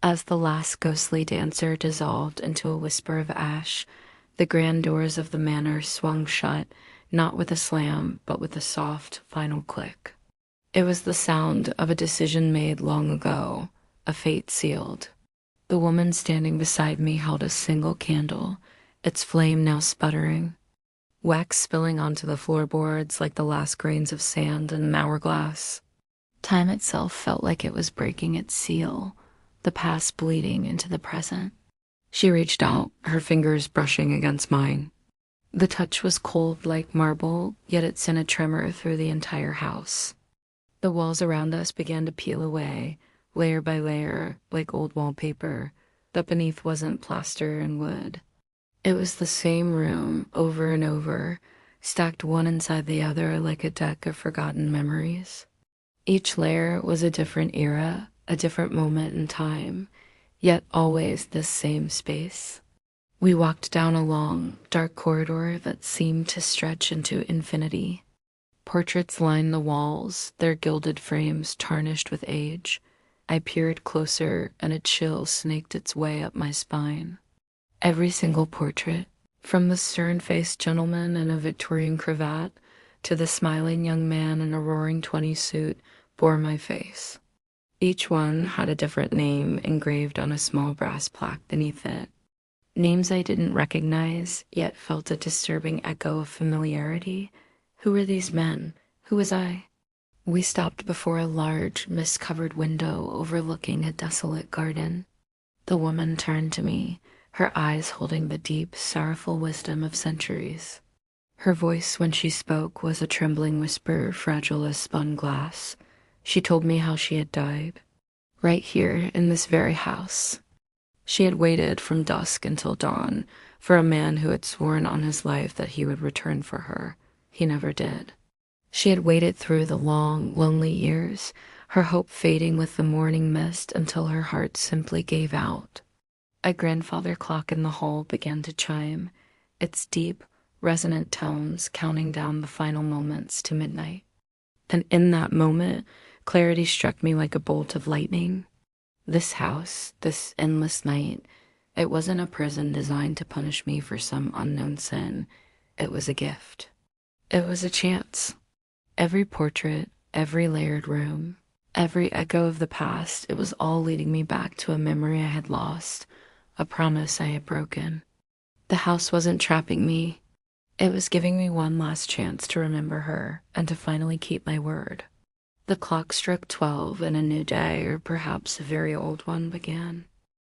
As the last ghostly dancer dissolved into a whisper of ash, the grand doors of the manor swung shut, not with a slam, but with a soft, final click. It was the sound of a decision made long ago, a fate sealed. The woman standing beside me held a single candle, its flame now sputtering, wax spilling onto the floorboards like the last grains of sand in an hourglass. Time itself felt like it was breaking its seal, the past bleeding into the present. She reached out, her fingers brushing against mine. The touch was cold like marble, yet it sent a tremor through the entire house. The walls around us began to peel away, layer by layer, like old wallpaper, but beneath wasn't plaster and wood. It was the same room, over and over, stacked one inside the other like a deck of forgotten memories. Each layer was a different era, a different moment in time, yet always this same space. We walked down a long, dark corridor that seemed to stretch into infinity. Portraits lined the walls, their gilded frames tarnished with age. I peered closer, and a chill snaked its way up my spine. Every single portrait, from the stern-faced gentleman in a Victorian cravat to the smiling young man in a roaring 20s suit, bore my face. Each one had a different name engraved on a small brass plaque beneath it. Names I didn't recognize, yet felt a disturbing echo of familiarity. Who were these men? Who was I? We stopped before a large, mist-covered window overlooking a desolate garden. The woman turned to me, her eyes holding the deep, sorrowful wisdom of centuries. Her voice when she spoke was a trembling whisper, fragile as spun glass. She told me how she had died. Right here, in this very house. She had waited from dusk until dawn for a man who had sworn on his life that he would return for her. He never did. She had waited through the long, lonely years, her hope fading with the morning mist until her heart simply gave out. A grandfather clock in the hall began to chime, its deep, resonant tones counting down the final moments to midnight. And in that moment, clarity struck me like a bolt of lightning. This house, this endless night, it wasn't a prison designed to punish me for some unknown sin. It was a gift. It was a chance. Every portrait, every layered room, every echo of the past, it was all leading me back to a memory I had lost, a promise I had broken. The house wasn't trapping me. It was giving me one last chance to remember her and to finally keep my word. The clock struck 12 and a new day, or perhaps a very old one, began.